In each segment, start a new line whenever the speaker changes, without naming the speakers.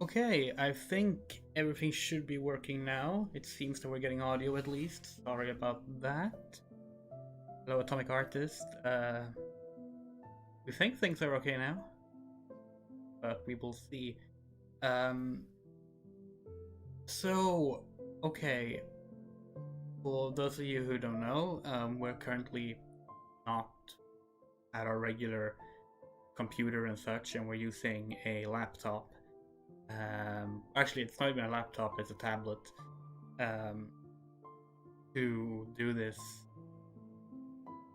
Okay, I think everything should be working now. It seems that we're getting audio at least. Sorry about that. Hello, Atomic Artist. We think things are okay now, but we will see. Um, so, okay, for those of you who don't know, we're currently not at our regular computer and such, and we're using a laptop. Actually, it's not even a laptop; it's a tablet. To do this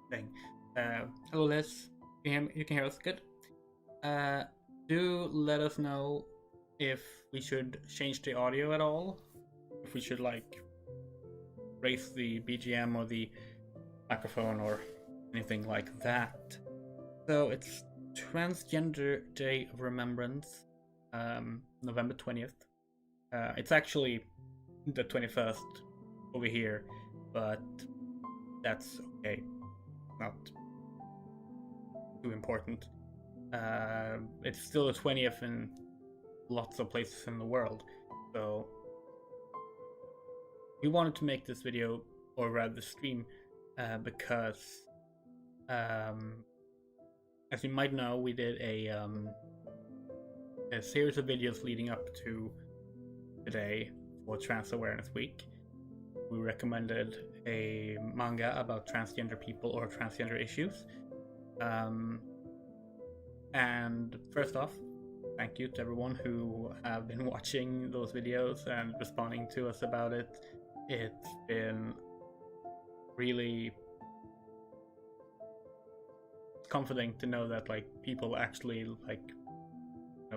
thing. Hello, Liz. You can hear us good. Do let us know if we should change the audio at all. If we should like raise the BGM or the microphone or anything like that. So it's Transgender Day of Remembrance, November 20th. It's actually the 21st over here, but that's okay. Not too important. It's still the 20th in lots of places in the world, so we wanted to make this video, or rather stream, because as you might know, we did a series of videos leading up to today for Trans Awareness Week. We recommended a manga about transgender people or transgender issues. And first off, thank you to everyone who have been watching those videos and responding to us about it. It's been really comforting to know that like people actually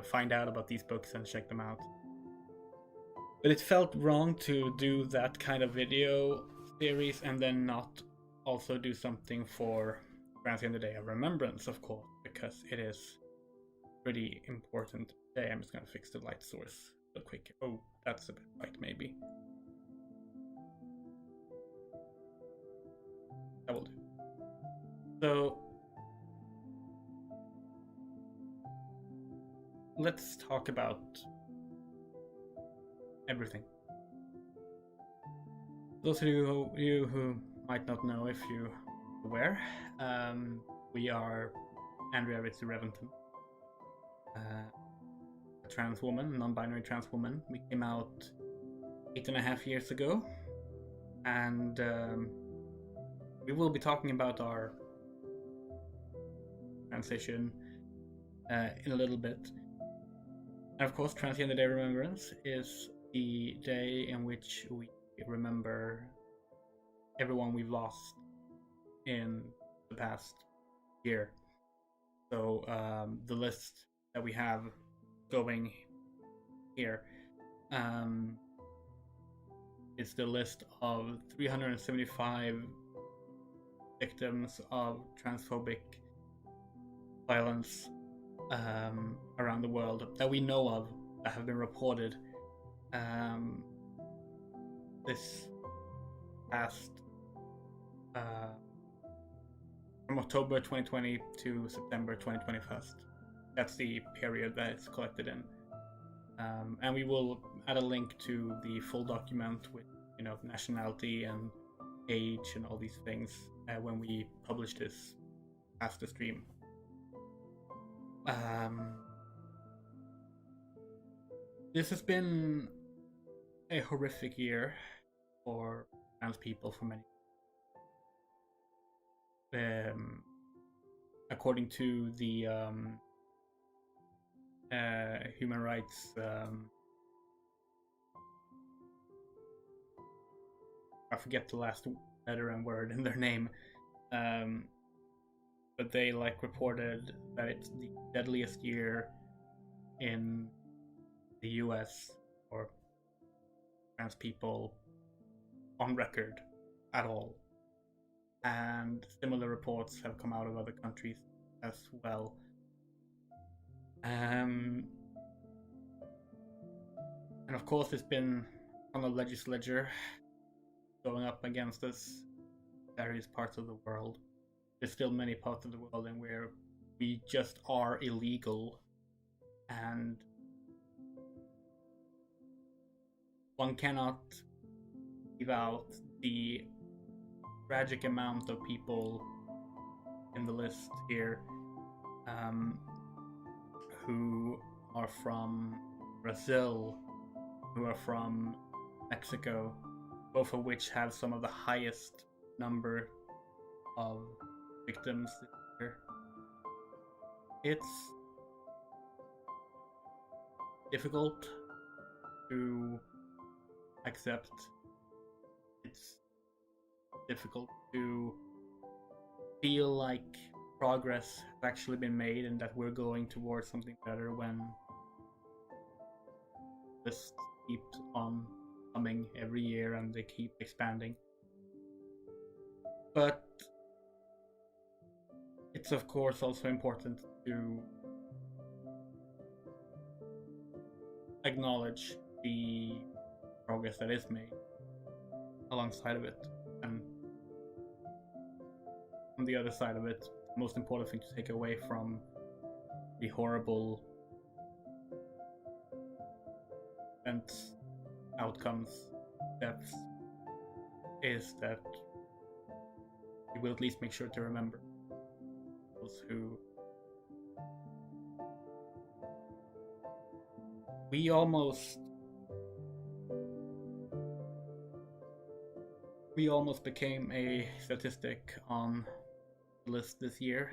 find out about these books and check them out. But it felt wrong to do that kind of video series and then not also do something for Transgender Day of Remembrance, of course, because it is pretty important day. I'm just gonna fix the light source real quick. Oh, that's a bit bright, maybe. That will do. So let's talk about everything. Those of you who might not know, if you're aware, we are Andrea Ritzy Reventon, a trans woman, non-binary trans woman. We came out 8.5 years ago, and we will be talking about our transition in a little bit. And of course, Transgender Day of Remembrance is the day in which we remember everyone we've lost in the past year. So the list that we have going here is the list of 375 victims of transphobic violence around the world that we know of, that have been reported this past from October 2020 to September 2021. That's the period that it's collected in, and we will add a link to the full document with nationality and age and all these things when we publish this as the stream. This has been a horrific year for trans people for many. According to the human rights, I forget the last letter and word in their name, but they reported that it's the deadliest year in the US for trans people on record at all. And similar reports have come out of other countries as well. And of course, it's been on the legislature going up against us in various parts of the world. There's still many parts of the world in where we just are illegal, and one cannot leave out the tragic amount of people in the list here um, who are from Brazil, who are from Mexico, both of which have some of the highest number of victims this year. It's difficult to accept. It's difficult to feel like progress has actually been made and that we're going towards something better when this keeps on coming every year and they keep expanding. But it's of course also important to acknowledge the progress that is made alongside of it, and on the other side of it, the most important thing to take away from the horrible events, outcomes, deaths, is that we will at least make sure to remember those who we almost became a statistic on the list this year.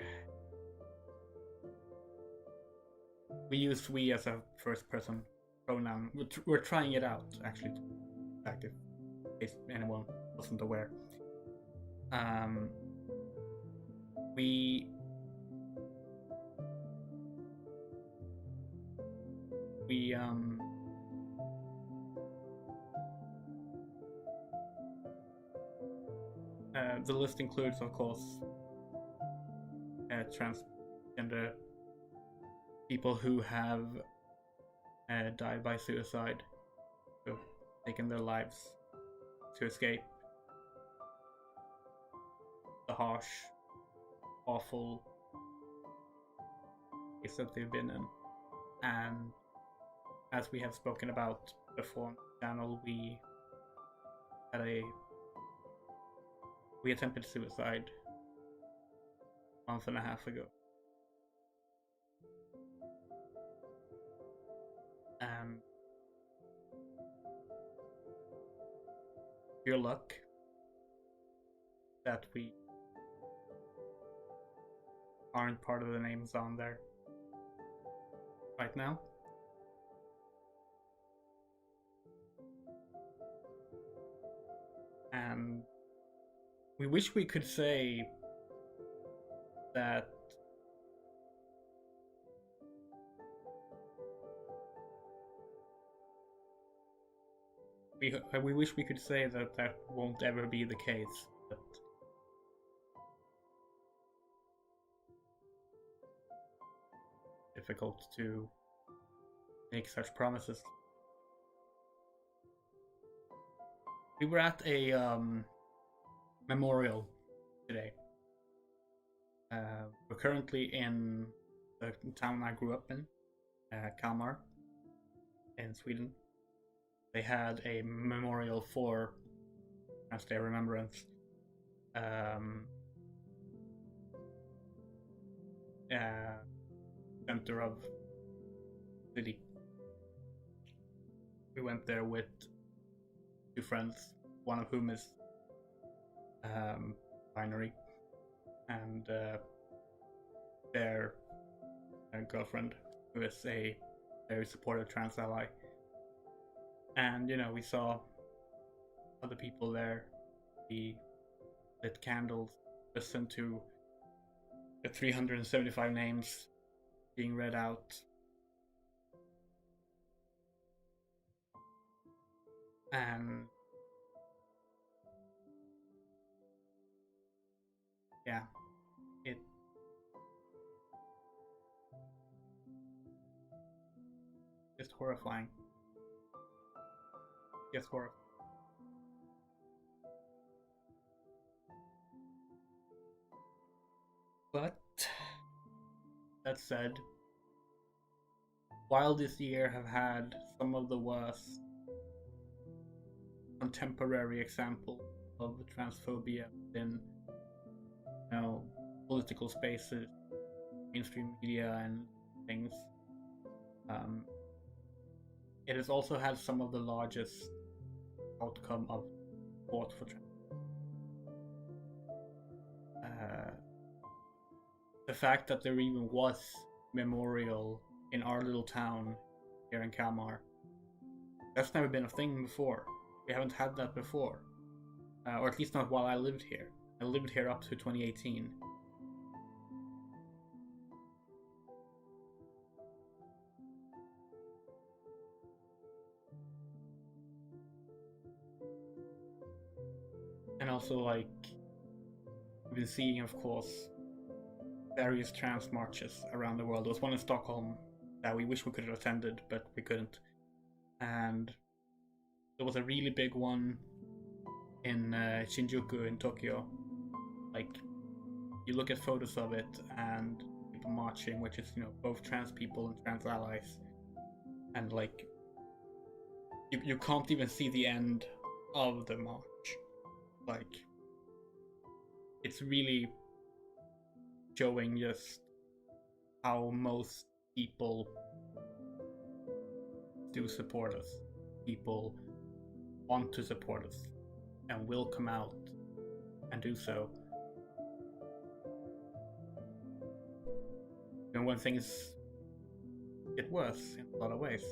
We use we as a first person pronoun. We're trying it out, actually, in case anyone wasn't aware. We the list includes, of course, transgender people who have died by suicide, who have taken their lives to escape the harsh, awful place that they've been in. And as we have spoken about before on the channel, we attempted suicide a month and a half ago. And pure luck that we aren't part of the names on there right now. And we wish we could say that we wish we could say that that won't ever be the case, but difficult to make such promises. We were at a memorial today. We're currently in the town I grew up in, Kalmar, in Sweden. They had a memorial for Transgender Day of Remembrance. Center of the city. We went there with two friends, one of whom is binary, and their girlfriend, who is a very supportive trans ally. And we saw other people there. We lit candles, listened to the 375 names being read out. And yeah, it's just horrifying. Just horrifying. But that said, while this year have had some of the worst contemporary example of transphobia in, political spaces, mainstream media, and things. It has also had some of the largest outcome of support for trans. The fact that there even was memorial in our little town here in Kalmar, that's never been a thing before. We haven't had that before, or at least not while I lived here. I lived here up to 2018. And also, like, we've been seeing, of course, various trans marches around the world. There was one in Stockholm that we wish we could have attended, but we couldn't. And there was a really big one in Shinjuku in Tokyo. Like, you look at photos of it and people marching, which is, both trans people and trans allies. And, like, you can't even see the end of the march. Like, it's really showing just how most people do support us. People want to support us and will come out and do so. And when things get worse in a lot of ways.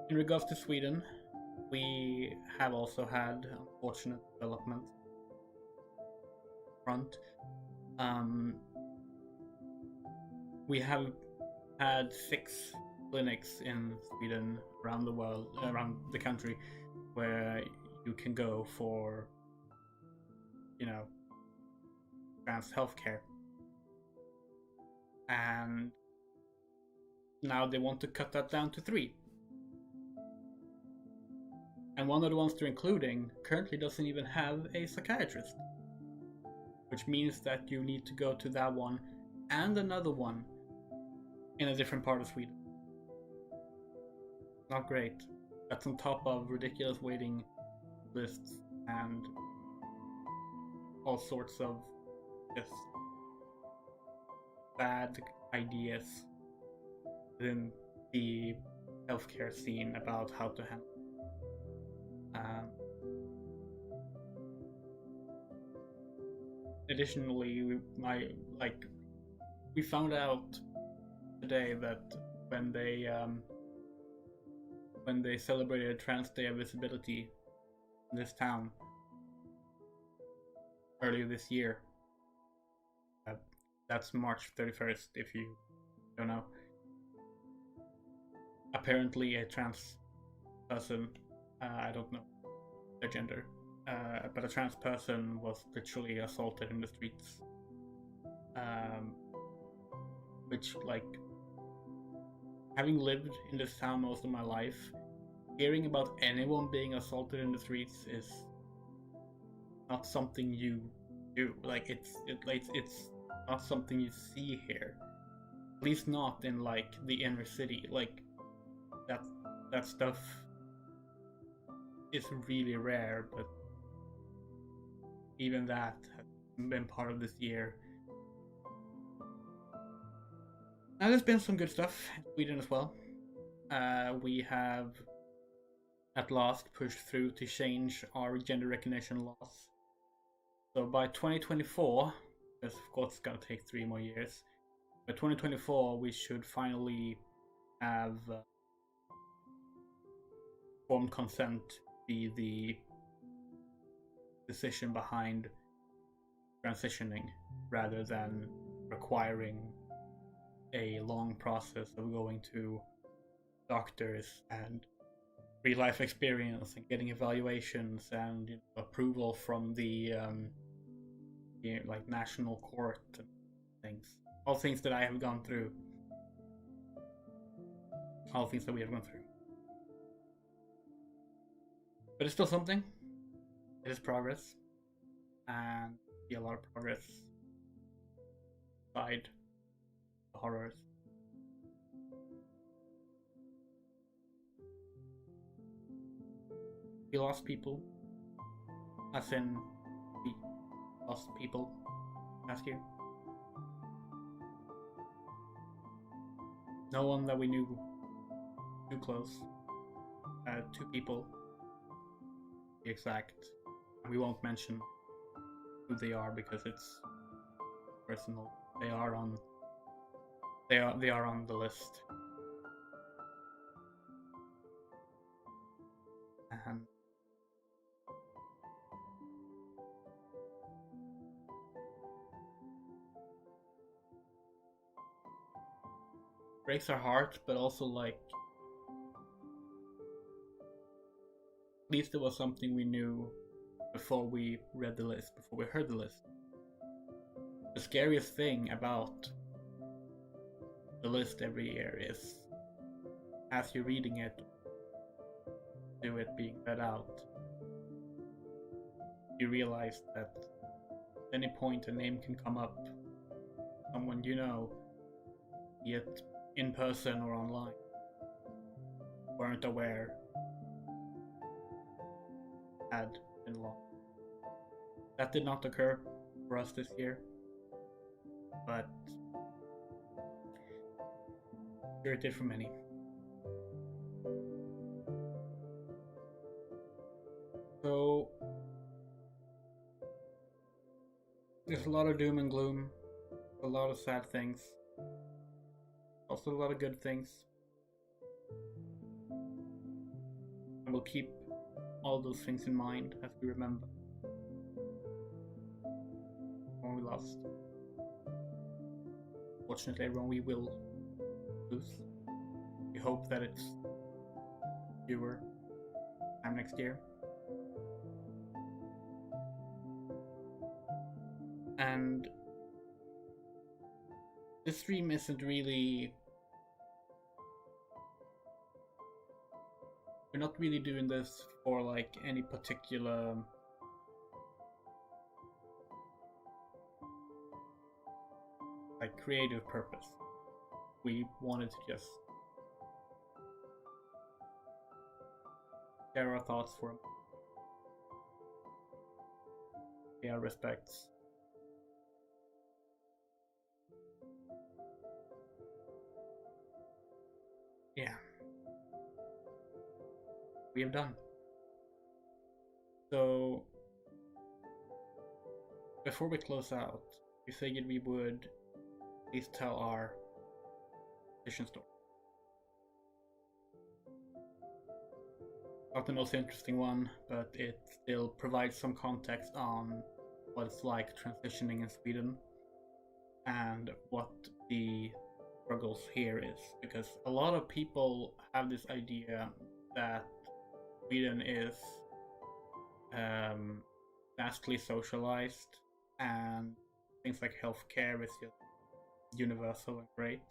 In regards to Sweden, we have also had unfortunate developments front. We have had 6 clinics in Sweden around the world, around the country, where you can go for, trans healthcare. And now they want to cut that down to 3. And one of the ones they're including currently doesn't even have a psychiatrist. Which means that you need to go to that one and another one in a different part of Sweden. Not great. That's on top of ridiculous waiting lists and all sorts of just bad ideas within the healthcare scene about how to handle. Additionally, we found out today that when they celebrated Trans Day of Visibility in this town earlier this year, that's March 31st, if you don't know. Apparently, a trans person, I don't know their gender, but a trans person was literally assaulted in the streets. Which, like, having lived in this town most of my life, hearing about anyone being assaulted in the streets is not something you do. Like, it's not something you see here. At least not in, like, the inner city. Like, that stuff is really rare, but even that has been part of this year. Now, there's been some good stuff in Sweden as well. We have at last pushed through to change our gender recognition laws. So by 2024, because of course it's gonna take 3 more years, by 2024 we should finally have informed consent be the decision behind transitioning, rather than requiring a long process of going to doctors and real life experience and getting evaluations and approval from the like national court and things. All things that I have gone through. All things that we have gone through. But it's still something. It is progress. And see a lot of progress aside the horrors. we lost people, as in we lost people last year. No one that we knew too close. 2 people, to be exact. And we won't mention who they are because it's personal. They are on the list. And breaks our heart, but also like at least it was something we knew before we read the list, before we heard the list. The scariest thing about the list every year is, as you're reading it, to it being read out, you realize that at any point a name can come up, someone you know, be it in person or online, weren't aware had been lost. That did not occur for us this year, but sure it did for many. So there's a lot of doom and gloom, a lot of sad things, also a lot of good things. And we'll keep all those things in mind as we remember when we lost. Fortunately, everyone we will lose. We hope that it's fewer time next year. And this stream isn't really... We're not really doing this for like any particular like creative purpose. We wanted to just share our thoughts for him. Pay our respects. Yeah. We have done. So before we close out, we figured we would at least tell our edition story. Not the most interesting one, but it still provides some context on what it's like transitioning in Sweden and what the struggles here is. Because a lot of people have this idea that Sweden is vastly socialized and things like healthcare is just universal and great.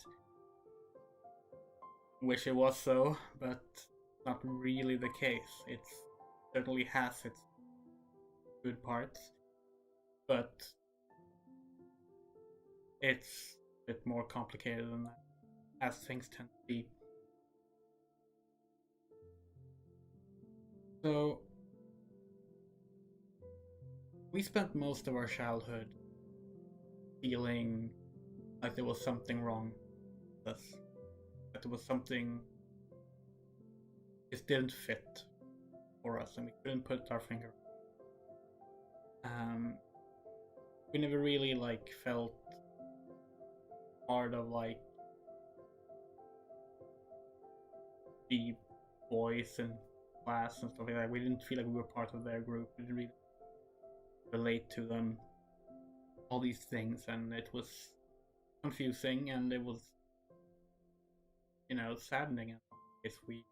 Wish it was so, but not really the case. It certainly has its good parts, but it's a bit more complicated than that, as things tend to be. So we spent most of our childhood feeling like there was something wrong with us, that there was something just didn't fit for us and we couldn't put our finger. We never really like felt part of like the boys and class and stuff like that. We didn't feel like we were part of their group. We didn't really relate to them. All these things, and it was confusing and it was, you know, saddening. If we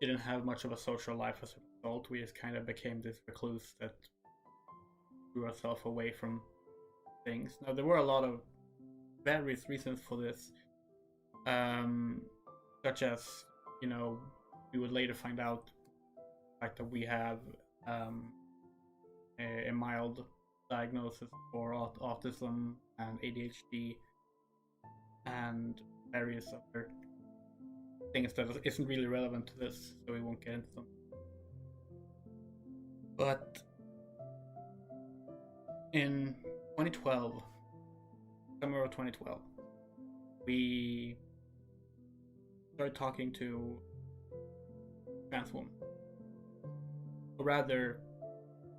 didn't have much of a social life as a result, we just kind of became this recluse that drew ourselves away from things. Now, there were a lot of various reasons for this, such as, you know, we would later find out the fact that we have a mild diagnosis for autism and ADHD and various other things that isn't really relevant to this, so we won't get into them. But in 2012, summer of 2012, we started talking to a trans woman. Or rather,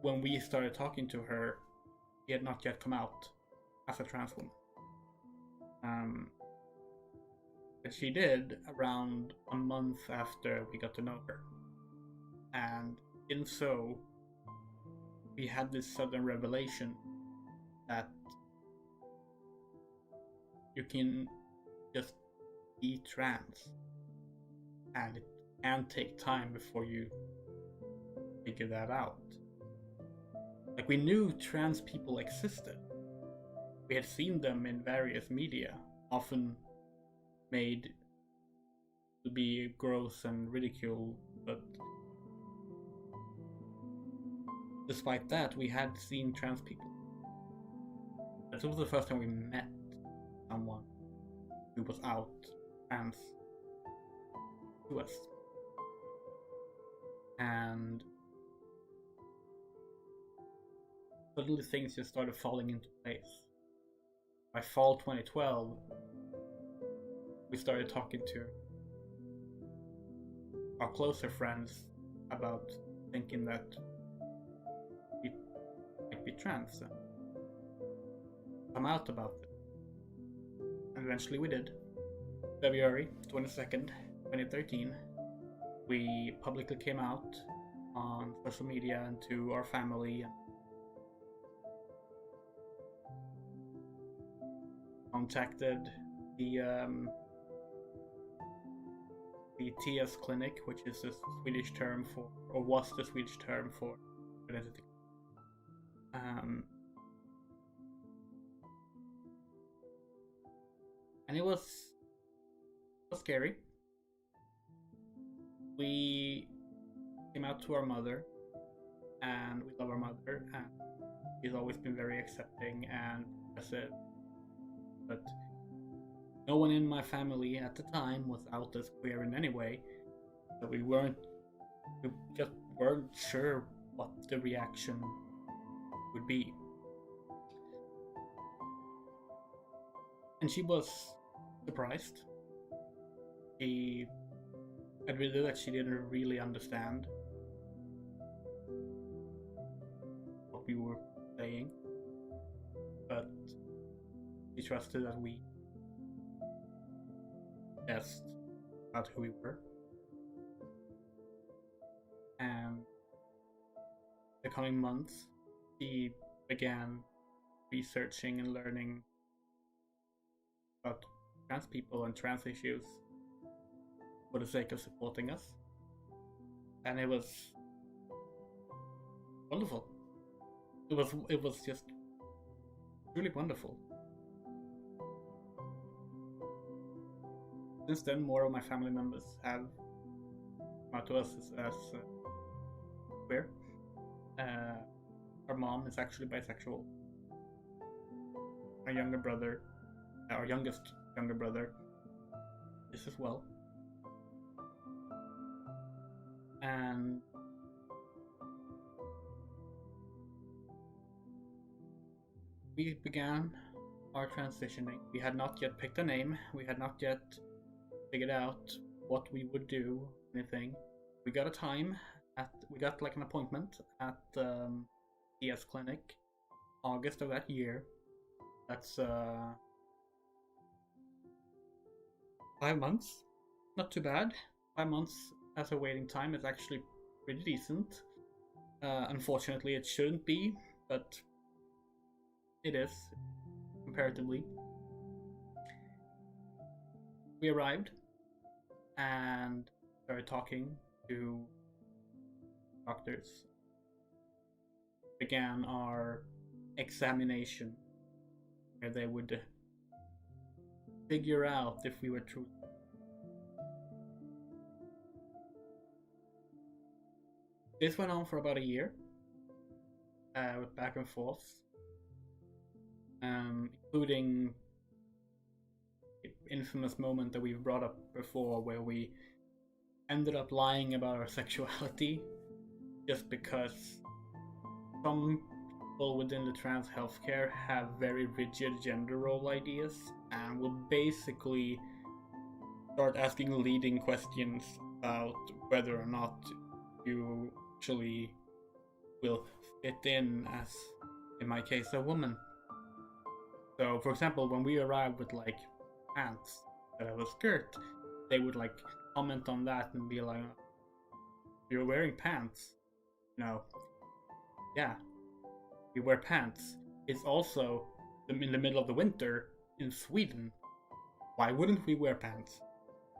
when we started talking to her, she had not yet come out as a trans woman. But she did around a month after we got to know her. And in so, we had this sudden revelation that you can just be trans, and it can take time before you figure that out. Like, we knew trans people existed. We had seen them in various media, often made to be gross and ridiculed, but despite that, we had seen trans people. This was the first time we met someone who was out trans to us. And suddenly things just started falling into place. By fall 2012, we started talking to our closer friends about thinking that we might be trans and come out about it. And eventually we did. February 22nd, 2013, we publicly came out on social media and to our family and contacted the TS clinic, which is the Swedish term for, or was the Swedish term for identity. And it was scary. We came out to our mother, and we love our mother, and she's always been very accepting and progressive. But no one in my family at the time was out as queer in any way, so we just weren't sure what the reaction would be. And she was surprised. She admitted that she didn't really understand what we were saying, but she trusted that we guessed about who we were. And the coming months, she began researching and learning about trans people and trans issues for the sake of supporting us. And it was wonderful. It was just really wonderful. Since then, more of my family members have come out to us as queer. Our mom is actually bisexual. Our youngest younger brother, is as well. And we began our transitioning. We had not yet picked a name. We had not yet figured out what we would do, anything. We got a time we got like an appointment at TS clinic, August of that year. That's 5 months. Not too bad. 5 months as a waiting time is actually pretty decent. Unfortunately, it shouldn't be, but it is, comparatively. We arrived and started talking to doctors. Began our examination, where they would figure out if we were true. This went on for about a year, with back and forth, including the infamous moment that we've brought up before, where we ended up lying about our sexuality just because some people within the trans healthcare have very rigid gender role ideas and will basically start asking leading questions about whether or not you actually will fit in as, in my case, a woman. So, for example, when we arrived with like pants that have a skirt, they would like comment on that and be like, "You're wearing pants." No. Yeah, we wear pants. It's also in the middle of the winter in Sweden. Why wouldn't we wear pants?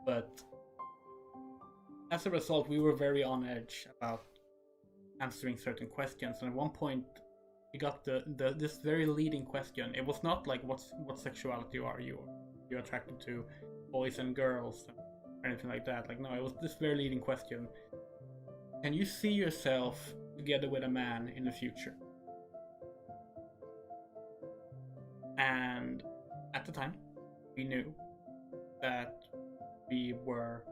But as a result, we were very on edge about answering certain questions. And at one point, we got this very leading question. It was not like what sexuality are you? Are you attracted to boys and girls or anything like that? Like, no, it was this very leading question. Can you see yourself together with a man in the future? And at the time, we knew that we were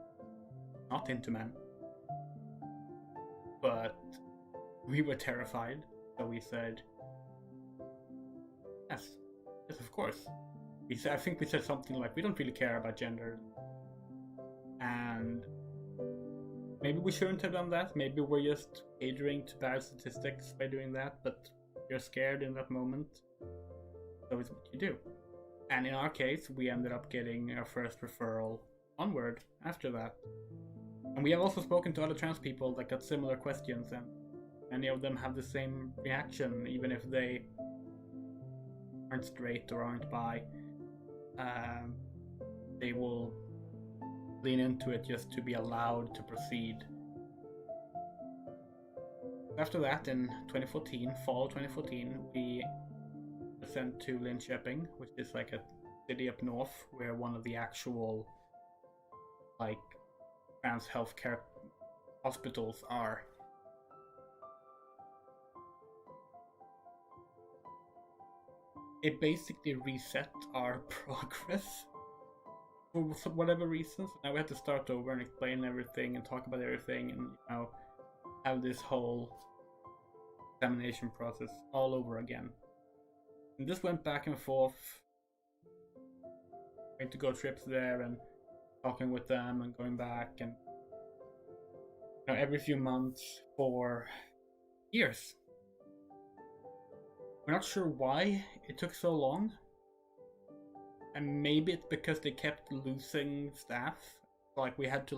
not into men, but we were terrified. So we said, yes, of course. I think we said something like, we don't really care about gender. And maybe we shouldn't have done that. Maybe we're just catering to bad statistics by doing that, but you're scared in that moment. So it's what you do. And in our case, we ended up getting our first referral onward after that. And we have also spoken to other trans people that got similar questions, and many of them have the same reaction, even if they aren't straight or aren't bi. They will lean into it just to be allowed to proceed. After that, in 2014, fall 2014, we were sent to Linköping, which is like a city up north where one of the actual like trans healthcare hospitals are. It basically reset our progress for whatever reasons. Now we had to start over and explain everything and talk about everything, and have this whole examination process all over again. And this went back and forth. Going to go trips there and talking with them and going back, and every few months for years. We're not sure why it took so long. And maybe it's because they kept losing staff. Like we had to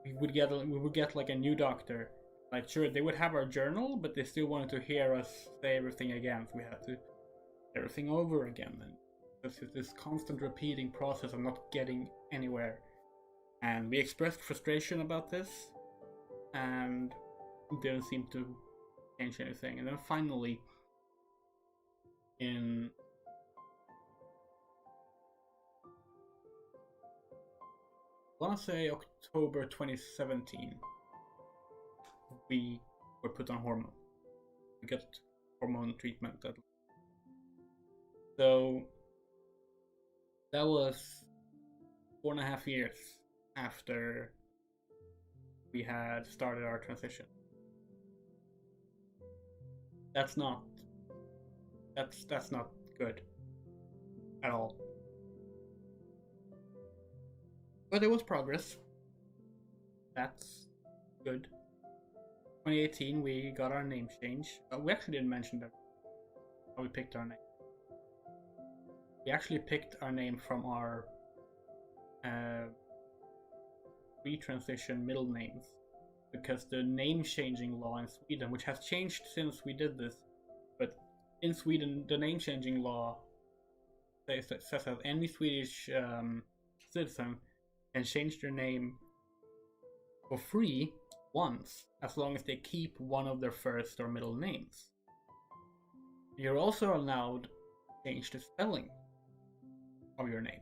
we would get like a new doctor. Like sure, they would have our journal, but they still wanted to hear us say everything again. So we had to do everything over again. And this constant repeating process of not getting anywhere. And we expressed frustration about this, and it didn't seem to change anything. And then finally, in I want to say October 2017, we were put on hormone. We got hormone treatment. So that was 4.5 years after we had started our transition. That's not good at all. But it was progress. That's good. 2018, we got our name change. We actually didn't mention that how we picked our name. We actually picked our name from our pre-transition middle names, because the name changing law in Sweden, which has changed since we did this, but in Sweden, the name changing law says that any Swedish citizen can change their name for free once, as long as they keep one of their first or middle names. You're also allowed to change the spelling of your name.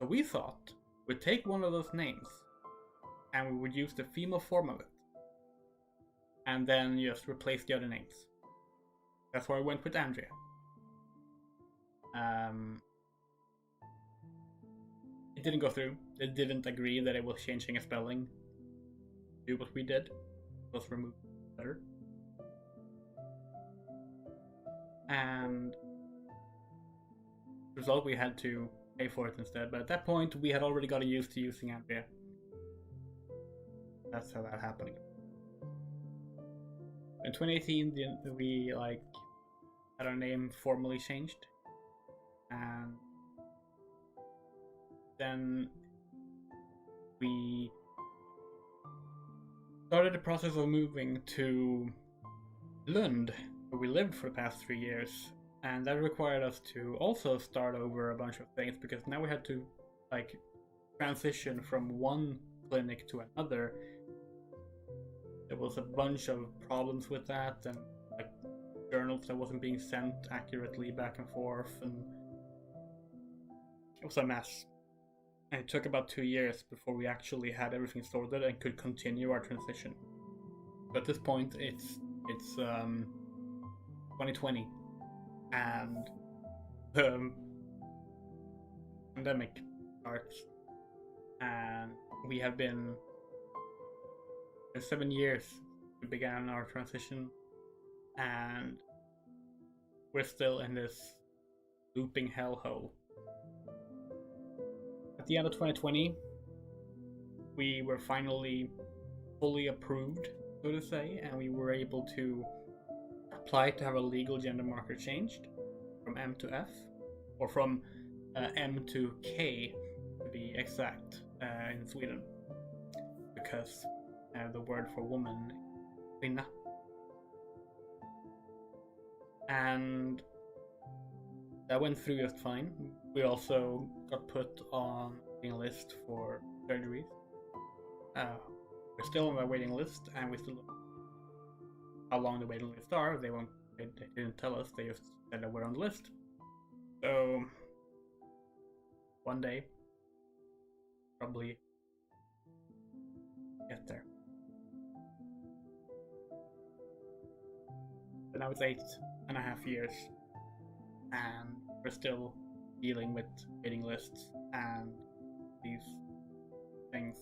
So we thought we'd take one of those names and we would use the female form of it, and then just replace the other names. That's why I went with Andrea. It didn't go through. They didn't agree that it was changing a spelling. Do what we did. It was removed better. and the result we had to pay for it instead. But at that point, we had already gotten used to using Ambia. That's how that happened. In 2018, we had our name formally changed, and then we started the process of moving to Lund, where we lived for the past 3 years, and that required us to also start over a bunch of things, because now we had to transition from one clinic to another. There was a bunch of problems with that, and journals that wasn't being sent accurately back and forth, and it was a mess. And it took about 2 years before we actually had everything sorted and could continue our transition. But at this point, it's 2020, and the pandemic starts, and we have been 7 years we began our transition, and we're still in this looping hellhole. At the end of 2020, we were finally fully approved, so to say, and we were able to apply to have a legal gender marker changed from M to F, or from M to K to be exact, in Sweden, because the word for woman is kvinna. And that went through just fine. We also got put on a waiting list for surgeries. We're still on the waiting list, and we still don't know how long the waiting lists are. They didn't tell us. They just said that we're on the list. So one day, probably get there. But now it's 8.5 years, and we're still dealing with waiting lists and these things.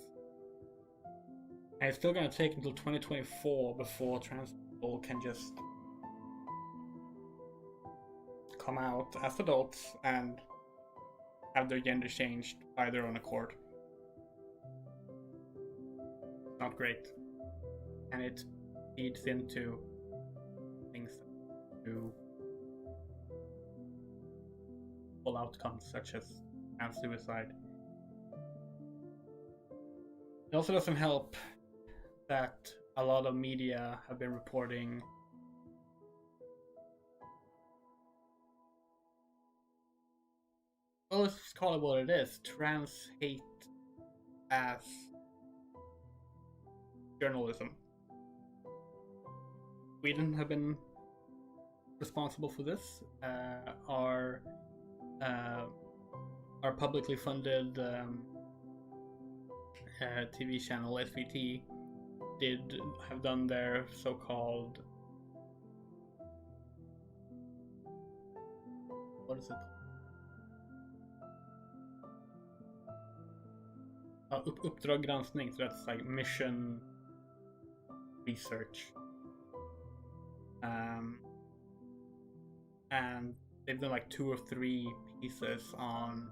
And it's still going to take until 2024 before trans people can just come out as adults and have their gender changed by their own accord. Not great. And it feeds into things to full outcomes such as trans suicide. It also doesn't help that a lot of media have been reporting let's just call it what it is, trans hate as journalism. Sweden have been responsible for this. Our publicly funded TV channel SVT have done their so-called, what is it? Uppdrag granskning, so that's like mission research. And they've done like 2 or 3 pieces on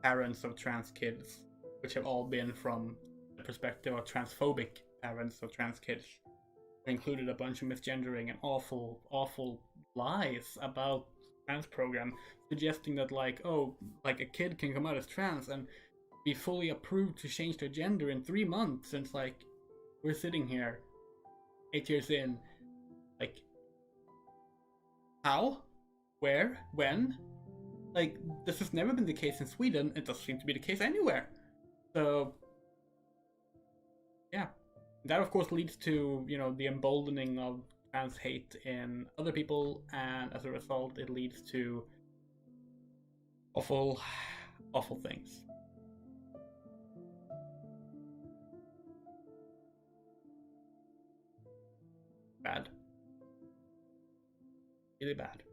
parents of trans kids, which have all been from the perspective of transphobic parents of trans kids. They included a bunch of misgendering and awful lies about trans program, suggesting that a kid can come out as trans and be fully approved to change their gender in 3 months. And it's like, we're sitting here 8 years in, like, how? Where? When? Like, this has never been the case in Sweden. It doesn't seem to be the case anywhere. So, yeah. That, of course, leads to, the emboldening of trans hate in other people, and as a result, it leads to awful things. Bad. Really bad.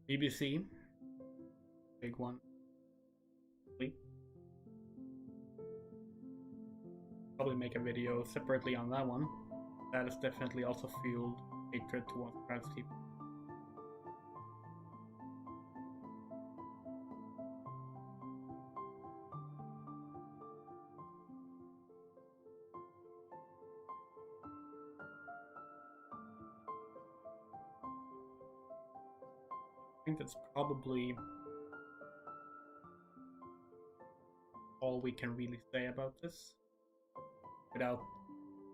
BBC, big one. Probably make a video separately on that one. that has definitely also fueled hatred towards trans people. I think that's probably all we can really say about this without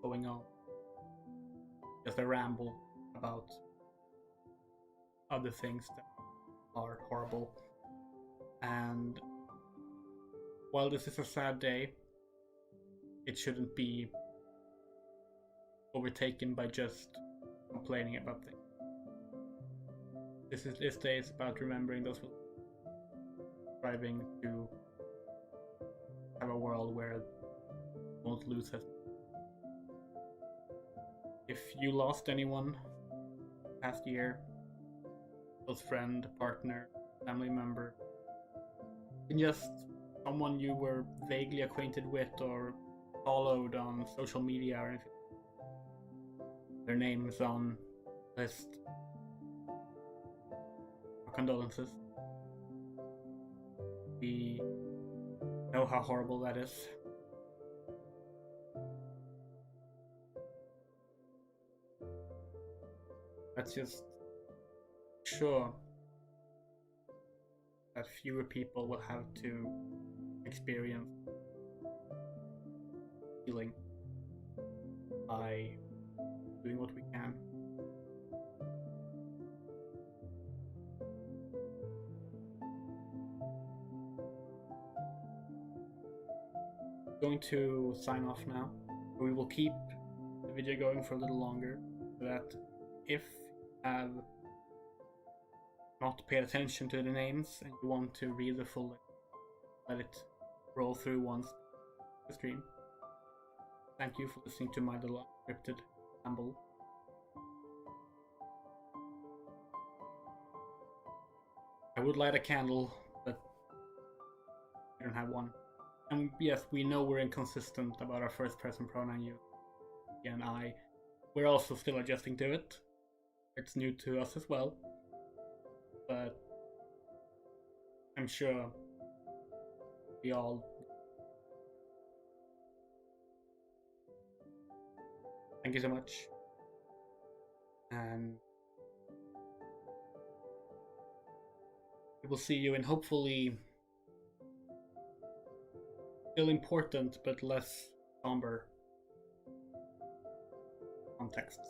going on just a ramble about other things that are horrible. And while this is a sad day, it shouldn't be overtaken by just complaining about things. This day is about remembering those striving to have a world where won't lose us. If you lost anyone past year, close friend, partner, family member, and just someone you were vaguely acquainted with or followed on social media or anything, their names on list, our condolences. We know how horrible that is. Let's just sure that fewer people will have to experience healing by doing what we can. I'm going to sign off now. We will keep the video going for a little longer so that if you have not paid attention to the names and you want to read the full list, let it roll through once the stream. Thank you for listening to my little unscripted ramble. I would light a candle, but I don't have one. And yes, we know we're inconsistent about our first person pronoun use. And we're also still adjusting to it. It's new to us as well. But I'm sure we all... Thank you so much. And we will see you in hopefully still important but less somber contexts.